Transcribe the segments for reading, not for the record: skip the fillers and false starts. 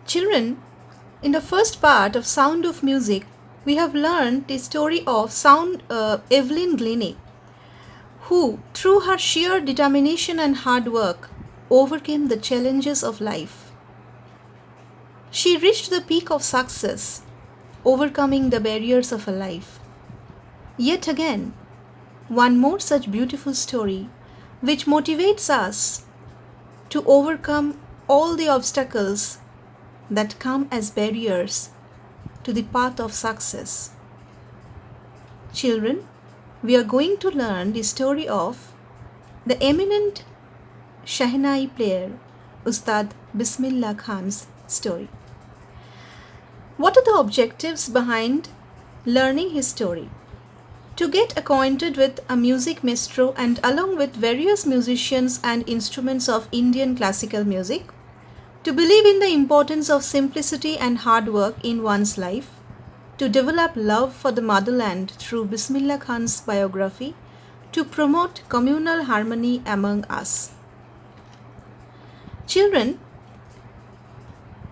Children, in the first part of Sound of Music, we have learned the story of Evelyn Glennie, who, through her sheer determination and hard work, overcame the challenges of life. She reached the peak of success, overcoming the barriers of her life. Yet again, one more such beautiful story which motivates us to overcome all the obstacles that come as barriers to the path of success. Children, we are going to learn the story of the eminent Shehnai player, Ustad Bismillah Khan's story. What are the objectives behind learning his story? To get acquainted with a music maestro and along with various musicians and instruments of Indian classical music, to believe in the importance of simplicity and hard work in one's life, to develop love for the motherland through Bismillah Khan's biography, to promote communal harmony among us. Children,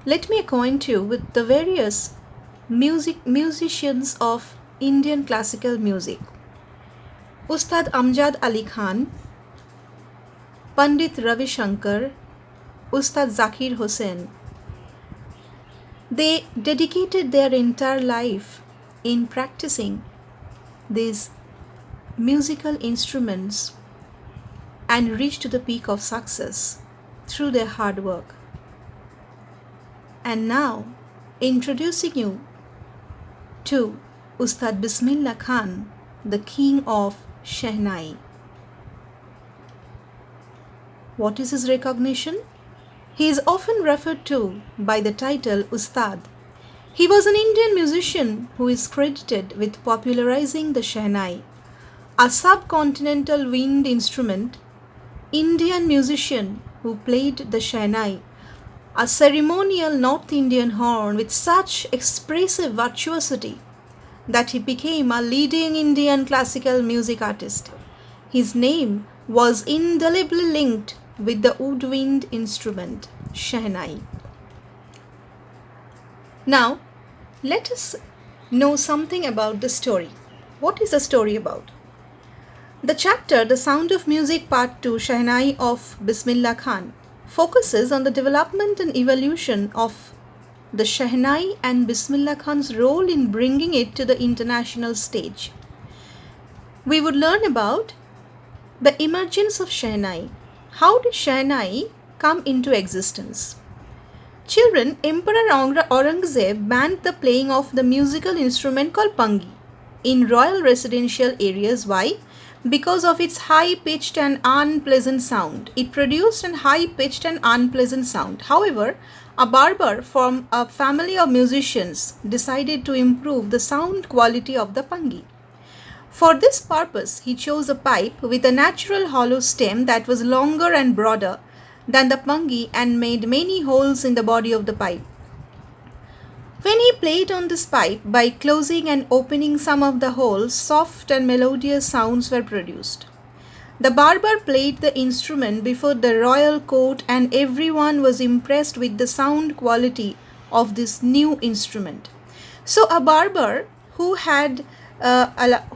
let me acquaint you with the various musicians of Indian classical music. Ustad Amjad Ali Khan, Pandit Ravi Shankar, Ustad Zakir Hussain. They dedicated their entire life in practicing these musical instruments and reached to the peak of success through their hard work. And now, introducing you to Ustad Bismillah Khan, the king of Shehnai. What is his recognition? He is often referred to by the title Ustad. He was an Indian musician who is credited with popularizing the Shehnai, a subcontinental wind instrument, Indian musician who played the Shehnai, a ceremonial North Indian horn with such expressive virtuosity that he became a leading Indian classical music artist. His name was indelibly linked with the woodwind instrument, Shehnai. Now, let us know something about the story. What is the story about? The chapter, The Sound of Music Part 2, Shehnai of Bismillah Khan, focuses on the development and evolution of the Shehnai and Bismillah Khan's role in bringing it to the international stage. We would learn about the emergence of Shehnai. How did Shehnai come into existence? Children, Emperor Aurangzeb banned the playing of the musical instrument called pangi in royal residential areas. Why? Because of its high-pitched and unpleasant sound. It produced a high-pitched and unpleasant sound. However, a barber from a family of musicians decided to improve the sound quality of the pangi. For this purpose, he chose a pipe with a natural hollow stem that was longer and broader than the pangi and made many holes in the body of the pipe. When he played on this pipe, by closing and opening some of the holes, soft and melodious sounds were produced. The barber played the instrument before the royal court and everyone was impressed with the sound quality of this new instrument. So a barber who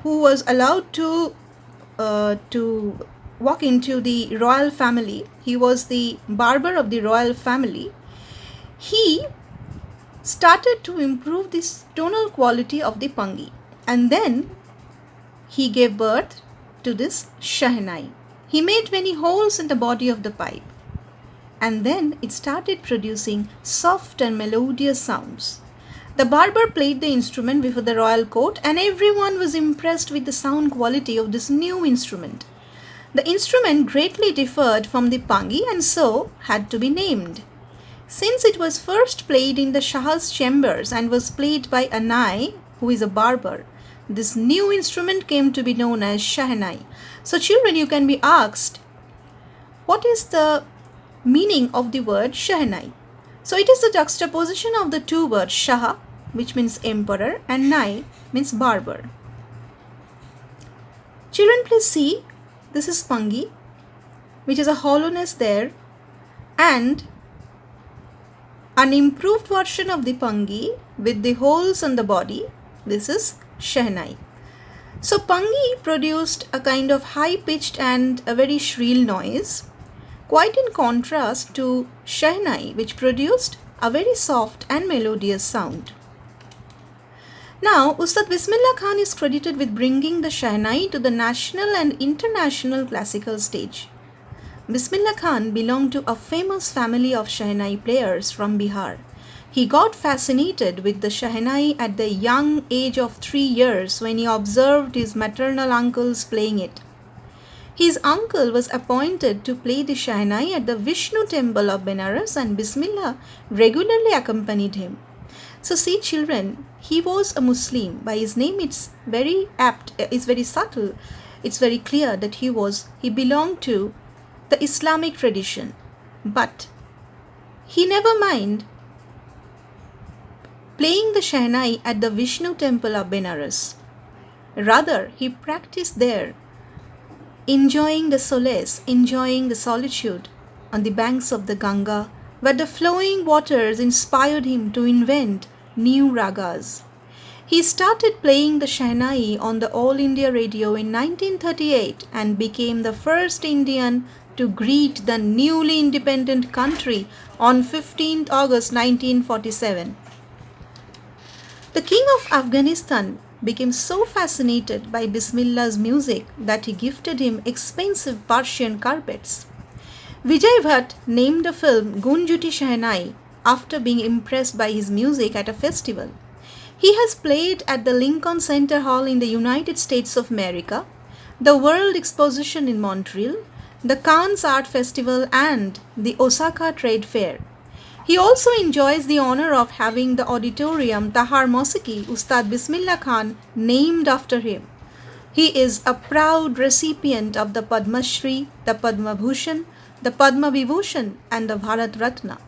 was allowed to walk into the royal family, he was the barber of the royal family, he started to improve this tonal quality of the pangi, and then he gave birth to this Shehnai. He made many holes in the body of the pipe, and then it started producing soft and melodious sounds. The barber played the instrument before the royal court and everyone was impressed with the sound quality of this new instrument. The instrument greatly differed from the pangi and so had to be named. Since it was first played in the Shah's chambers and was played by a Nai, who is a barber, this new instrument came to be known as Shehnai. So children, you can be asked, what is the meaning of the word Shehnai? So it is the juxtaposition of the two words Shah, which means emperor, and Nai means barber. Children, please see, this is pangi, which is a hollowness there, and An improved version of the pangi with the holes on the body, this is Shehnai. So pangi produced a kind of high-pitched and a very shrill noise, quite in contrast to Shehnai, which produced a very soft and melodious sound. Now, Ustad Bismillah Khan is credited with bringing the Shehnai to the national and international classical stage. Bismillah Khan belonged to a famous family of Shehnai players from Bihar. He got fascinated with the Shehnai at the young age of 3 years when he observed his maternal uncles playing it. His uncle was appointed to play the Shehnai at the Vishnu temple of Benares, and Bismillah regularly accompanied him. So see children, he was a Muslim. By his name it's very apt, it's very subtle, it's very clear that he belonged to the Islamic tradition. But he never mind playing the Shehnai at the Vishnu temple of Benares. Rather, he practiced there, enjoying the solace, enjoying the solitude on the banks of the Ganga, where the flowing waters inspired him to invent new ragas. He started playing the Shehnai on the All India Radio in 1938 and became the first Indian to greet the newly independent country on 15th August 1947. The king of Afghanistan became so fascinated by Bismillah's music that he gifted him expensive Persian carpets. Vijay Bhatt named the film Gunjuti Shehnai after being impressed by his music at a festival. He has played at the Lincoln Center Hall in the United States of America, the World Exposition in Montreal, the Cannes Art Festival, and the Osaka Trade Fair. He also enjoys the honor of having the auditorium Tahar Mosiki Ustad Bismillah Khan named after him. He is a proud recipient of the Padma Shri, the Padma Bhushan, the Padma Vibhushan, and the Bharat Ratna.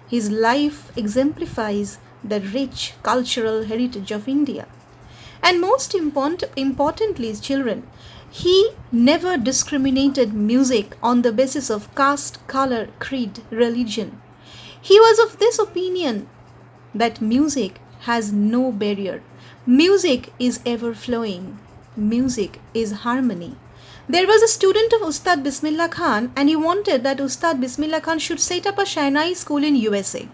His life exemplifies the rich cultural heritage of India. And most importantly, children, he never discriminated music on the basis of caste, color, creed, religion. He was of this opinion that music has no barrier. Music is ever flowing. Music is harmony. There was a student of Ustad Bismillah Khan, and he wanted that Ustad Bismillah Khan should set up a Shehnai school in USA.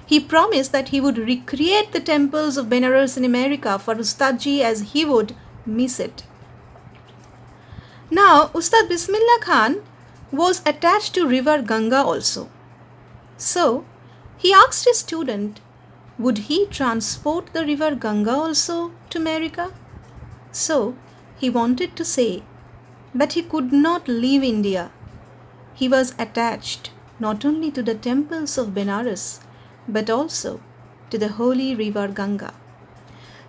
He promised that he would recreate the temples of Benares in America for Ustadji as he would miss it. Now, Ustad Bismillah Khan was attached to river Ganga also. So, he asked his student, would he transport the river Ganga also to America? So, he wanted to say that he could not leave India. He was attached not only to the temples of Benares, but also to the holy river Ganga.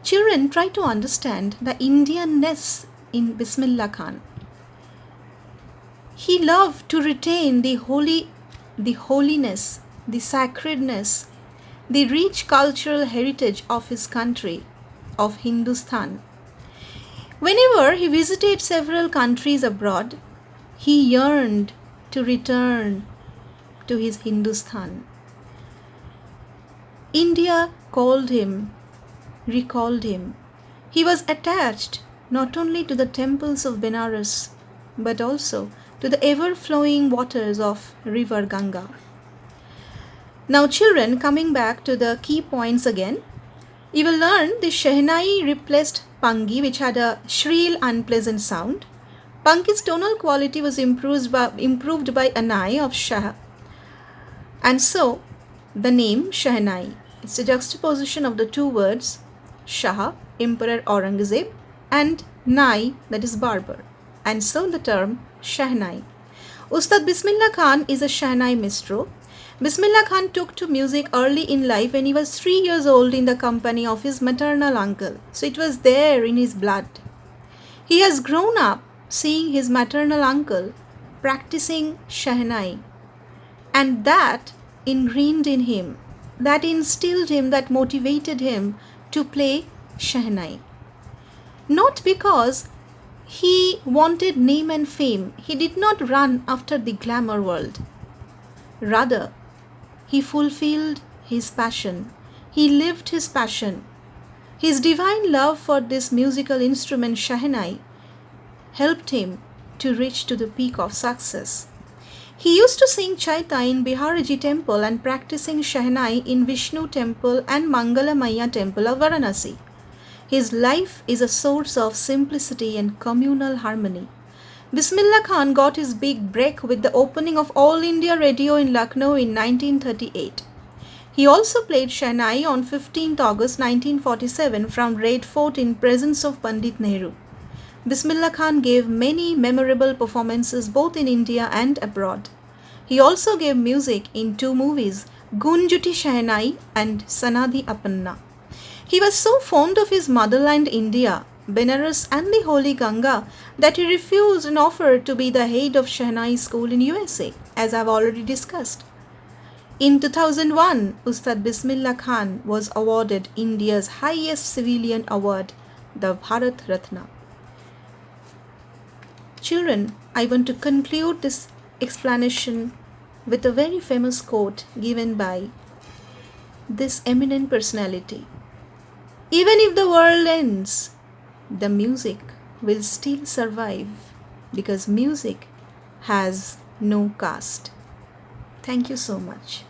Children, try to understand the Indianness in Bismillah Khan. He loved to retain the holiness, the sacredness, the rich cultural heritage of his country, of Hindustan. Whenever he visited several countries abroad, he yearned to return to his Hindustan. India called him, recalled him. He was attached not only to the temples of Benares, but also to the ever-flowing waters of river Ganga. Now children, coming back to the key points again, you will learn the Shehnai replaced Pangi, which had a shrill, unpleasant sound. Pangi's tonal quality was improved by Anai of Shah. And so, the name Shehnai, it's a juxtaposition of the two words Shah, Emperor Aurangzeb, and Nai, that is barber. And so the term Shehnai. Ustad Bismillah Khan is a Shehnai minstrel. Bismillah Khan took to music early in life when he was 3 years old in the company of his maternal uncle. So it was there in his blood. He has grown up seeing his maternal uncle practicing Shehnai, and that ingrained in him, that instilled him, that motivated him to play Shehnai. Not because he wanted name and fame. He did not run after the glamour world. Rather, he fulfilled his passion. He lived his passion. His divine love for this musical instrument Shehnai helped him to reach to the peak of success. He used to sing Chaita in Biharaji temple and practicing Shehnai in Vishnu temple and Mangala Maya temple of Varanasi. His life is a source of simplicity and communal harmony. Bismillah Khan got his big break with the opening of All India Radio in Lucknow in 1938. He also played Shehnai on 15th August 1947 from Red Fort in presence of Pandit Nehru. Bismillah Khan gave many memorable performances both in India and abroad. He also gave music in 2 movies, Gunjuti Shehnai and Sanadi Apanna. He was so fond of his motherland India, Benares and the Holy Ganga that he refused an offer to be the head of Shehnai school in USA, as I have already discussed. In 2001, Ustad Bismillah Khan was awarded India's highest civilian award, the Bharat Ratna. Children, I want to conclude this explanation with a very famous quote given by this eminent personality. Even if the world ends, the music will still survive because music has no caste. Thank you so much.